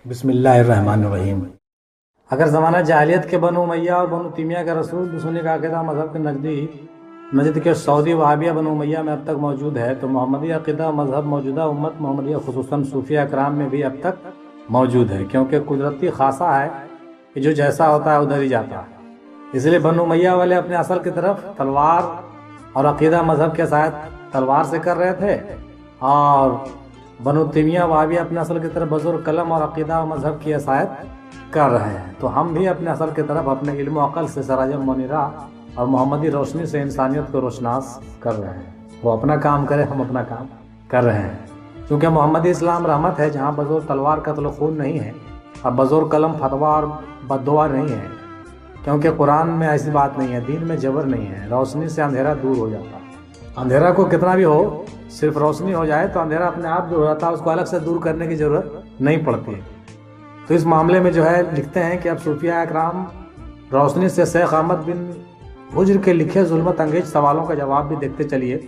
بسم اللہ الرحمن الرحیم۔ اگر زمانہ جاہلیت کے بنو امیہ اور بنو تیمیہ کا رسول دشمنی کا عقیدہ مذہب کے نجد کے سعودی وہابیہ بنو امیہ میں اب تک موجود ہے، تو محمدی عقیدہ مذہب موجودہ امت محمدیہ خصوصاً صوفیہ اکرام میں بھی اب تک موجود ہے، کیونکہ قدرتی خاصہ ہے کہ جو جیسا ہوتا ہے ادھر ہی جاتا ہے۔ اس لیے بنو امیہ والے اپنے اصل کی طرف تلوار اور عقیدہ مذہب کے ساتھ تلوار سے کر رہے تھے، اور بنو تیمیہ وہابیہ اپنے اصل کی طرف بزرگ قلم اور عقیدہ و مذہب کی عصایت کر رہے ہیں۔ تو ہم بھی اپنے اصل کی طرف اپنے علم و عقل سے سراج منیرہ اور محمدی روشنی سے انسانیت کو روشناس کر رہے ہیں۔ وہ اپنا کام کرے، ہم اپنا کام کر رہے ہیں، کیونکہ محمدی اسلام رحمت ہے، جہاں بزور تلوار قتل و خون نہیں ہے اور بزور قلم فتویٰ اور بددعا نہیں ہے، کیونکہ قرآن میں ایسی بات نہیں ہے، دین میں جبر نہیں ہے۔ روشنی سے اندھیرا دور ہو جاتا ہے، اندھیرا کو کتنا بھی ہو، صرف روشنی ہو جائے تو اندھیرا اپنے آپ دور ہو جاتا ہے، اس کو الگ سے دور کرنے کی ضرورت نہیں پڑتی ہے۔ تو اس معاملے میں جو ہے لکھتے ہیں کہ اب صوفیہ اکرام روشنی سے شیخ احمد بن حجر کے لکھے ظلمت انگیز سوالوں کا جواب بھی دیکھتے چلیے،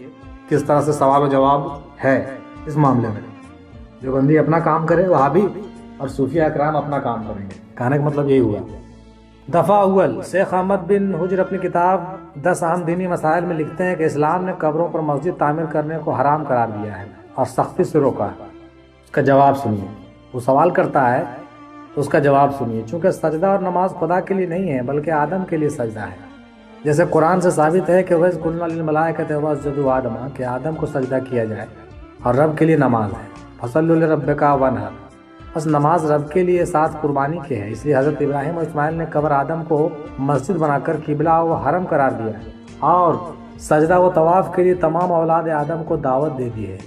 کس طرح سے سوال و جواب ہے اس معاملے میں۔ جو بندی اپنا کام کرے وہابی اور صوفیہ اکرام اپنا کام کریں گے، کہنے کا مطلب یہی ہوا۔ دفعہ اول، شیخ احمد بن حجر اپنی کتاب 10 اہم دینی مسائل میں لکھتے ہیں کہ اسلام نے قبروں پر مسجد تعمیر کرنے کو حرام قرار دیا ہے اور سختی سے روکا ہے۔ اس کا جواب سنیے، وہ سوال کرتا ہے تو اس کا جواب سنیے۔ چونکہ سجدہ اور نماز خدا کے لیے نہیں ہے بلکہ آدم کے لیے سجدہ ہے، جیسے قرآن سے ثابت ہے کہ وَإِذْ قُلْنَا لِلْمَلَائِكَةِ اسْجُدُوا لِآدَمَ کہ آدم کو سجدہ کیا جائے، اور رب کے لیے نماز ہے، فَصَلُّ لِرَبِّكَ وَانْحَرْ، بس نماز رب کے لیے ساتھ قربانی کے ہے۔ اس لیے حضرت ابراہیم اور اسماعیل نے قبر آدم کو مسجد بنا کر قبلہ و حرم قرار دیا ہے، اور سجدہ و طواف کے لیے تمام اولاد آدم کو دعوت دے دی ہے۔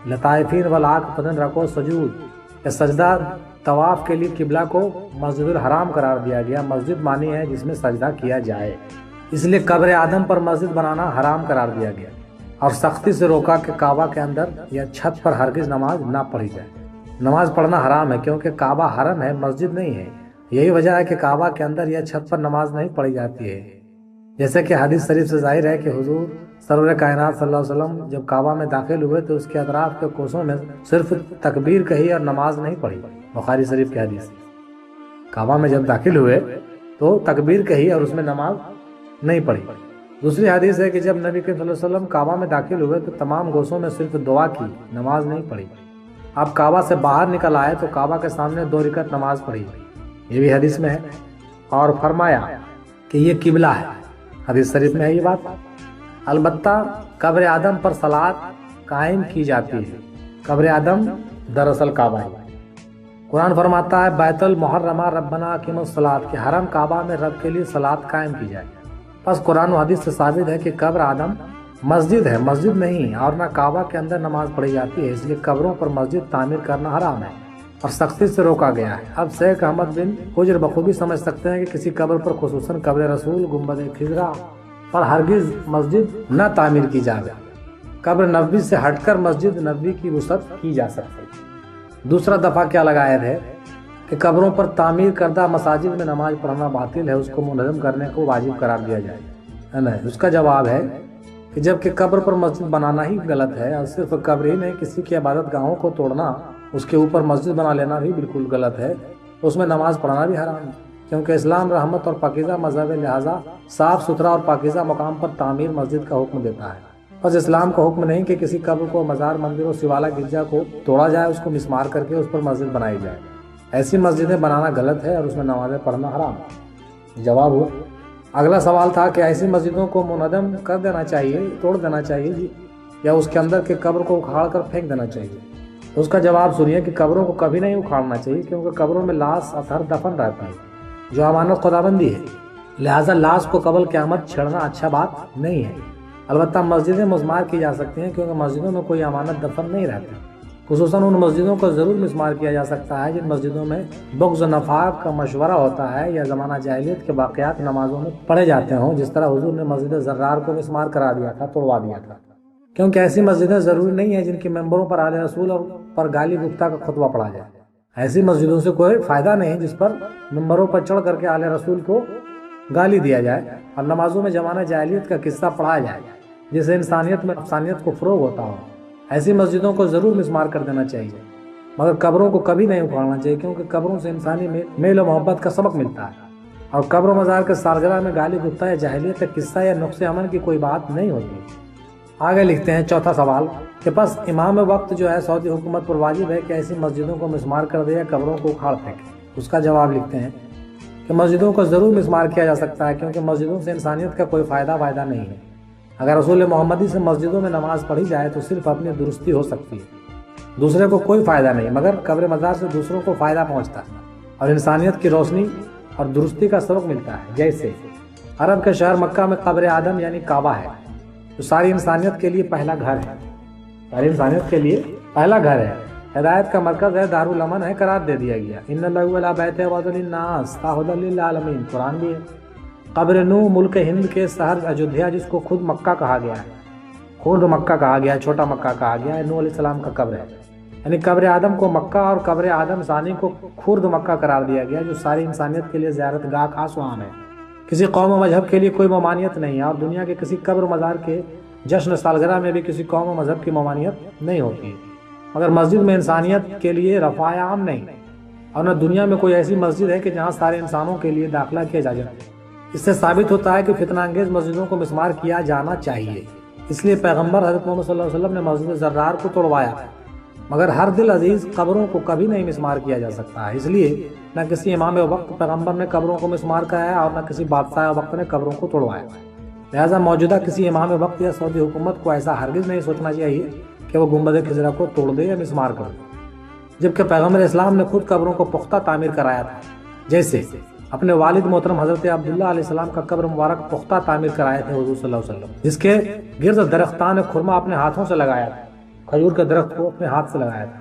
لطائفین والعاکفین رکوع سجود، سجدہ طواف کے لیے قبلہ کو مسجد الحرام قرار دیا گیا۔ مسجد مانی ہے جس میں سجدہ کیا جائے، اس لیے قبر آدم پر مسجد بنانا حرام قرار دیا گیا، اور سختی سے روکا کہ کعبہ کے اندر یا چھت پر ہرگز نماز نہ پڑھی جائے۔ نماز پڑھنا حرام ہے کیونکہ کعبہ حرم ہے، مسجد نہیں ہے۔ یہی وجہ ہے کہ کعبہ کے اندر یا چھت پر نماز نہیں پڑھی جاتی ہے، جیسے کہ حدیث شریف سے ظاہر ہے کہ حضور سرور کائنات صلی اللہ علیہ وسلم جب کعبہ میں داخل ہوئے تو اس کے اطراف کے کوسوں میں صرف تکبیر کہی اور نماز نہیں پڑھی۔ بخاری شریف کی حدیث، کعبہ میں جب داخل ہوئے تو تکبیر کہی اور اس میں نماز نہیں پڑھی۔ دوسری حدیث ہے کہ جب نبی کریم صلی اللہ علیہ وسلم کعبہ میں داخل ہوئے تو تمام گوشوں میں صرف دعا کی، نماز نہیں پڑھی۔ آپ کعبہ سے باہر نکل آئے تو کعبہ کے سامنے 2 رکعت نماز پڑھی، یہ بھی حدیث میں ہے، اور فرمایا کہ یہ قبلہ ہے، حدیث شریف میں ہے یہ بات۔ البتہ قبر آدم پر صلاۃ قائم کی جاتی ہے، قبر آدم دراصل کعبہ ہے۔ قرآن فرماتا ہے بیت المحرمہ ربنا اقیم الصلاۃ کہ حرم کعبہ میں رب کے لیے صلاۃ قائم کی جائے۔ بس قرآن و حدیث سے ثابت ہے کہ قبر آدم مسجد ہے، مسجد نہیں، اور نہ کعبہ کے اندر نماز پڑھی جاتی ہے، اس لیے قبروں پر مسجد تعمیر کرنا حرام ہے اور سختی سے روکا گیا ہے۔ اب شیخ احمد بن حجر بخوبی سمجھ سکتے ہیں کہ کسی قبر پر، خصوصاً قبر رسول گنبد خضرا پر ہرگز مسجد نہ تعمیر کی جائے۔ قبر نبوی سے ہٹ کر مسجد نبوی کی وسعت کی جا سکتی ہے۔ دوسرا دفعہ کیا لگایا ہے کہ قبروں پر تعمیر کردہ مساجد میں نماز پڑھنا باطل ہے، اس کو منہدم کرنے کو واجب قرار دیا جائے، ہے نا؟ اس کا جواب ہے کہ جبکہ قبر پر مسجد بنانا ہی غلط ہے، اور صرف قبر ہی نہیں، کسی کی عبادت گاہوں کو توڑنا، اس کے اوپر مسجد بنا لینا بھی بالکل غلط ہے، اس میں نماز پڑھنا بھی حرام ہے، کیونکہ اسلام رحمت اور پاکیزہ مذہب ہے، لہٰذا صاف ستھرا اور پاکیزہ مقام پر تعمیر مسجد کا حکم دیتا ہے۔ بس اسلام کا حکم نہیں کہ کسی قبر کو، مزار، مندر اور سوالہ گرجا کو توڑا جائے، اس کو مسمار کر کے اس پر مسجد بنائی جائے۔ ایسی مسجدیں بنانا غلط ہے اور اس میں نمازیں پڑھنا حرام ہے۔ جواب ہوا۔ اگلا سوال تھا کہ ایسی مسجدوں کو منہدم کر دینا چاہیے، توڑ دینا چاہیے جی، یا اس کے اندر کے قبر کو اکھاڑ کر پھینک دینا چاہیے؟ تو اس کا جواب سنیے کہ قبروں کو کبھی نہیں اکھاڑنا چاہیے، کیونکہ قبروں میں لاش اثر دفن رہتا ہے جو امانت خداوندی ہے، لہٰذا لاش کو قبل قیامت چھیڑنا اچھا بات نہیں ہے۔ البتہ مسجدیں مسمار کی جا سکتی ہیں، کیونکہ مسجدوں میں کوئی امانت دفن نہیں رہتا، خصوصاً ان مسجدوں کو ضرور مسمار کیا جا سکتا ہے جن مسجدوں میں بغض و نفاق کا مشورہ ہوتا ہے یا زمانہ جاہلیت کے واقعات نمازوں میں پڑھے جاتے ہوں، جس طرح حضور نے مسجد زرار کو مسمار کرا دیا تھا، توڑوا دیا تھا۔ کیونکہ ایسی مسجدیں ضروری نہیں ہیں جن کی ممبروں پر آل رسول اور پر گالی گفتہ کا خطبہ پڑھا جائے۔ ایسی مسجدوں سے کوئی فائدہ نہیں جس پر ممبروں پر چڑھ کر کے آل رسول کو گالی دیا جائے اور نمازوں میں زمانہ جاہلیت کا قصہ پڑھایا جائے، جس سے انسانیت میں افسانیت کو فروغ ہوتا ہو۔ ایسی مسجدوں کو ضرور مسمار کر دینا چاہیے۔ مگر قبروں کو کبھی نہیں اکھاڑنا چاہیے، کیونکہ قبروں سے انسانی میل و محبت کا سبق ملتا ہے، اور قبر و مزار کے سالگرہ میں گالی گفتہ یا جاہلیت کا قصہ یا نقص عمل کی کوئی بات نہیں ہوتی۔ آگے لکھتے ہیں چوتھا سوال کہ پس امام وقت جو ہے سعودی حکومت پر واجب ہے کہ ایسی مسجدوں کو مسمار کر دے یا قبروں کو اکھاڑ پھینکے؟ اس کا جواب لکھتے ہیں کہ مسجدوں کو ضرور مسمار کیا جا سکتا ہے، کیونکہ مسجدوں سے انسانیت کا کوئی فائدہ نہیں ہے۔ اگر رسول محمدی سے مسجدوں میں نماز پڑھی جائے تو صرف اپنی درستی ہو سکتی ہے، دوسرے کو کوئی فائدہ نہیں، مگر قبر مزار سے دوسروں کو فائدہ پہنچتا ہے اور انسانیت کی روشنی اور درستی کا سبق ملتا ہے۔ جیسے عرب کے شہر مکہ میں قبر آدم یعنی کعبہ ہے، جو ساری انسانیت کے لیے پہلا گھر ہے، ساری انسانیت کے لیے پہلا گھر ہے، ہدایت کا مرکز ہے، دارالامن ہے، قرار دے دیا گیا۔ ان اللہ ولا بیت وعد للناس ہدی للعالمین، قرآن بھی ہے۔ قبر نو ملک ہند کے شہر اجودھیا، جس کو خود مکہ کہا گیا ہے، خرد مکہ کہا گیا ہے، چھوٹا مکہ کہا گیا ہے، نوح علیہ السلام کا قبر ہے، یعنی قبر آدم کو مکہ اور قبر آدم ثانی کو خرد مکہ قرار دیا گیا، جو ساری انسانیت کے لیے زیارت گاہ خاص و عام ہے۔ کسی قوم و مذہب کے لیے کوئی ممانعت نہیں ہے، اور دنیا کے کسی قبر و مزار کے جشن سالگرہ میں بھی کسی قوم و مذہب کی ممانعت نہیں ہوتی ہے، مگر مسجد میں انسانیت کے لیے رفع عام نہیں، اور نہ دنیا میں کوئی ایسی مسجد ہے کہ جہاں سارے انسانوں کے لیے داخلہ کیا جا جائے۔ اس سے ثابت ہوتا ہے کہ فتنہ انگیز مسجدوں کو مسمار کیا جانا چاہیے، اس لیے پیغمبر حضرت محمد صلی اللہ علیہ وسلم نے مسجد زرار کو توڑوایا، مگر ہر دل عزیز قبروں کو کبھی نہیں مسمار کیا جا سکتا ہے، اس لیے نہ کسی امام وقت پیغمبر نے قبروں کو مسمار کرایا اور نہ کسی بادشاہ وقت نے قبروں کو توڑوایا۔ لہٰذا موجودہ کسی امام وقت یا سعودی حکومت کو ایسا ہرگز نہیں سوچنا چاہیے کہ وہ گنبد خضرا کو توڑ دے یا مسمار کر دے، جبکہ پیغمبر اسلام نے خود قبروں کو پختہ تعمیر کرایا تھا۔ جیسے اپنے والد محترم حضرت عبداللہ علیہ السلام کا قبر مبارک پختہ تعمیر کرائے تھے حضور صلی اللہ علیہ وسلم، جس کے گرد درختان خرما اپنے ہاتھوں سے لگایا تھا، کھجور کے درخت کو اپنے ہاتھ سے لگایا تھا۔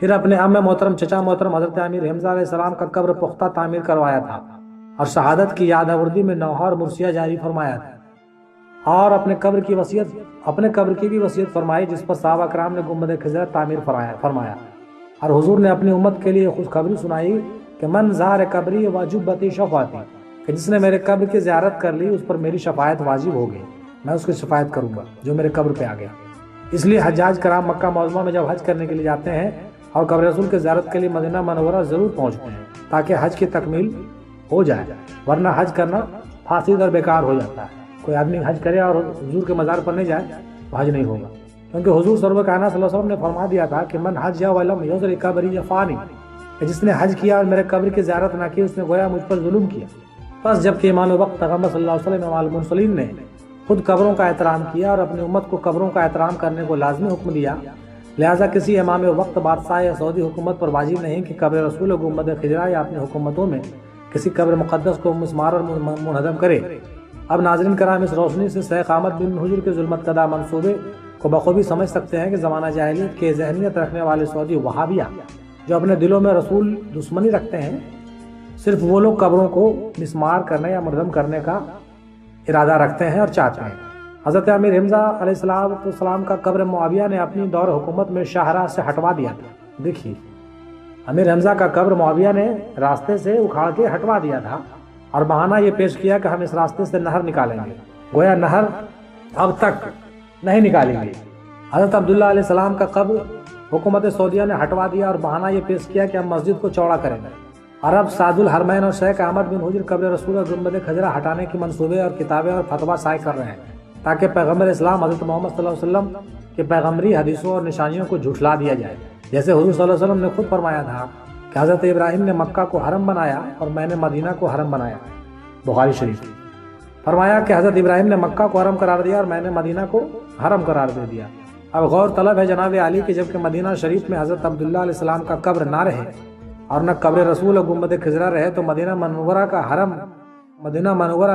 پھر اپنے عم محترم چچا محترم حضرت امیر حمزہ علیہ السلام کا قبر پختہ تعمیر کروایا تھا، اور شہادت کی یاد آوردی میں نوحہ اور مرثیہ جاری فرمایا تھا، اور اپنے قبر کی بھی وصیت فرمائی، جس پر صحابہ کرام نے گنبد خضرا تعمیر فرمایا، اور حضور نے اپنی امت کے لیے خوشخبری سنائی کہ من زار قبری واجبتی شفاعتی، کہ جس نے میرے قبر کی زیارت کر لی اس پر میری شفاعت واجب ہو گئی، میں اس کی شفاعت کروں گا جو میرے قبر پہ آ گیا۔ اس لیے حجاج کرام مکہ معظمہ میں جب حج کرنے کے لیے جاتے ہیں اور قبر رسول کی زیارت کے لیے مدینہ منورہ ضرور پہنچتے ہیں تاکہ حج کی تکمیل ہو جائے، ورنہ حج کرنا فاسد اور بیکار ہو جاتا ہے۔ کوئی آدمی حج کرے اور حضور کے مزار پر نہیں جائے تو حج نہیں ہوگا، کیونکہ حضور سرور کائنات صلی اللہ علیہ وسلم نے فرما دیا تھا کہ من حج ولم یزر قبری فانی، کہ جس نے حج کیا اور میرے قبر کی زیارت نہ کی اس نے گویا مجھ پر ظلم کیا۔ بس جبکہ امام وقت پیغمبر صلی اللہ علیہ وسلم امام المرسلین نے خود قبروں کا احترام کیا اور اپنی امت کو قبروں کا احترام کرنے کو لازمی حکم دیا، لہٰذا کسی امام وقت بادشاہ یا سعودی حکومت پر واجب نہیں کہ قبر رسول و گنبد خضرا یا اپنی حکومتوں میں کسی قبر مقدس کو مسمار اور منہدم کرے۔ اب ناظرین کرام، اس روشنی سے شیخ احمد بن حجر کے ظلمت کدہ منصوبے کو بخوبی سمجھ سکتے ہیں کہ زمانہ جاہلیت کے ذہنیت رکھنے والے سعودی وہابیہ جو اپنے دلوں میں رسول دشمنی رکھتے ہیں، صرف وہ لوگ قبروں کو مسمار کرنے یا مردم کرنے کا ارادہ رکھتے ہیں اور چاہتے ہیں۔ حضرت امیر حمزہ علیہ السلام کا قبر معاویہ نے اپنی دور حکومت میں شاہراہ سے ہٹوا دیا تھا۔ دیکھیے، امیر حمزہ کا قبر معاویہ نے راستے سے اکھاڑ کے ہٹوا دیا تھا اور بہانہ یہ پیش کیا کہ ہم اس راستے سے نہر نکالیں گے، گویا نہر اب تک نہیں نکالیں گے۔ حضرت عبداللہ علیہ السلام کا قبر حکومت سعودیہ نے ہٹوا دیا اور بہانہ یہ پیش کیا کہ ہم مسجد کو چوڑا کریں گے۔ عرب سعد الحرمین اور شیخ احمد بن حجر قبر رسول اور گنبد خضرا ہٹانے کی منصوبے اور کتابیں اور فتویٰ شائع کر رہے ہیں تاکہ پیغمبر اسلام حضرت محمد صلی اللہ علیہ وسلم کے پیغمبری حدیثوں اور نشانیوں کو جھٹلا دیا جائے، جیسے حضور صلی اللہ علیہ وسلم نے خود فرمایا تھا کہ حضرت ابراہیم نے مکہ کو حرم بنایا اور میں نے مدینہ کو حرم بنایا، بخاری شریف۔ فرمایا کہ حضرت ابراہیم نے مکہ کو حرم قرار دیا اور میں نے مدینہ کو حرم قرار دے دیا۔ اب غور طلب ہے جناب علی کہ جبکہ مدینہ شریف میں حضرت عبداللہ علیہ السلام کا قبر نہ رہے اور نہ قبر رسول اور گنبد خضرا رہے تو مدینہ منورہ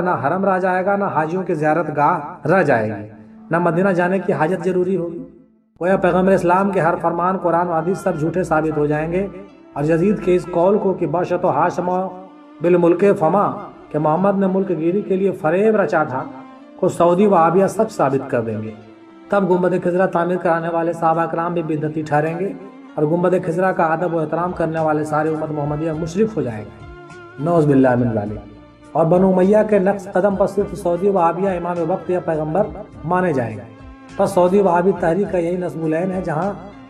نہ حرم رہ جائے گا، نہ حاجیوں کی زیارت گاہ رہ جائے گی، نہ مدینہ جانے کی حاجت ضروری ہوگی۔ گویا پیغمبر اسلام کے ہر فرمان، قرآن و حدیث سب جھوٹے ثابت ہو جائیں گے، اور یزید کے اس قول کو کہ باشط و ہاشم بالملک فما کہ محمد نے ملک گیری کے لیے فریب رچا تھا کو سعودی وہابیہ سچ ثابت کر دیں گے۔ تب گنبد خضرا تعمیر کرانے والے صحابہ کرام بھی بدعتی ٹھہریں گے اور گنبد خضرا کا ادب و احترام کرنے والے سارے امت محمدیہ مشرک ہو جائیں گے، نعوذ باللہ من ذالک۔ اور بنو امیہ کے نقش قدم پر صرف سعودی وہابیہ امام وقت یا پیغمبر مانے جائیں گے۔ پس سعودی وہابی تحریک کا یہی نصب العین ہے، جہاں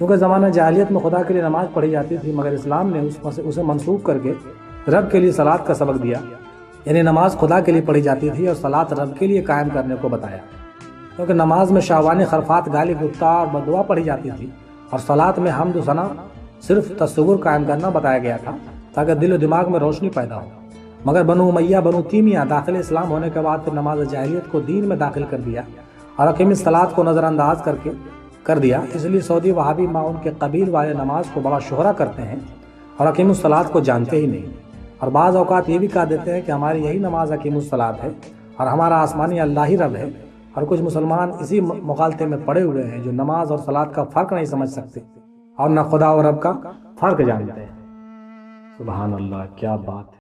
چونکہ زمانہ جاہلیت میں خدا کے لیے نماز پڑھی جاتی تھی، مگر اسلام نے اسے منسوخ کر کے رب کے لیے صلاۃ کا سبق دیا، یعنی نماز خدا کے لیے پڑھی جاتی تھی اور صلاۃ رب کے لیے قائم کرنے کو بتایا، کیونکہ نماز میں شاوانی خرفات، گالی گفتار اور بددعا پڑھی جاتی تھی، اور صلاۃ میں حمد و ثنا صرف تصور قائم کرنا بتایا گیا تھا تاکہ دل و دماغ میں روشنی پیدا ہو۔ مگر بنو امیہ، بنو تیمیہ داخل اسلام ہونے کے بعد پھر نماز جاہلیت کو دین میں داخل کر دیا اور اقیم الصلاۃ کو نظر انداز کر دیا۔ اس لیے سعودی وہابی ان کے قبیل والے نماز کو بڑا شہرا کرتے ہیں اور اقیم الصلاۃ کو جانتے ہی نہیں، اور بعض اوقات یہ بھی کہہ دیتے ہیں کہ ہماری یہی نماز اقیم الصلاۃ ہے اور ہمارا آسمانی اللہ ہی رب ہے، اور کچھ مسلمان اسی مغالطے میں پڑے ہوئے ہیں جو نماز اور صلاۃ کا فرق نہیں سمجھ سکتے اور نہ خدا اور رب کا فرق جانتے ہیں۔ سبحان اللہ، کیا بات ہے۔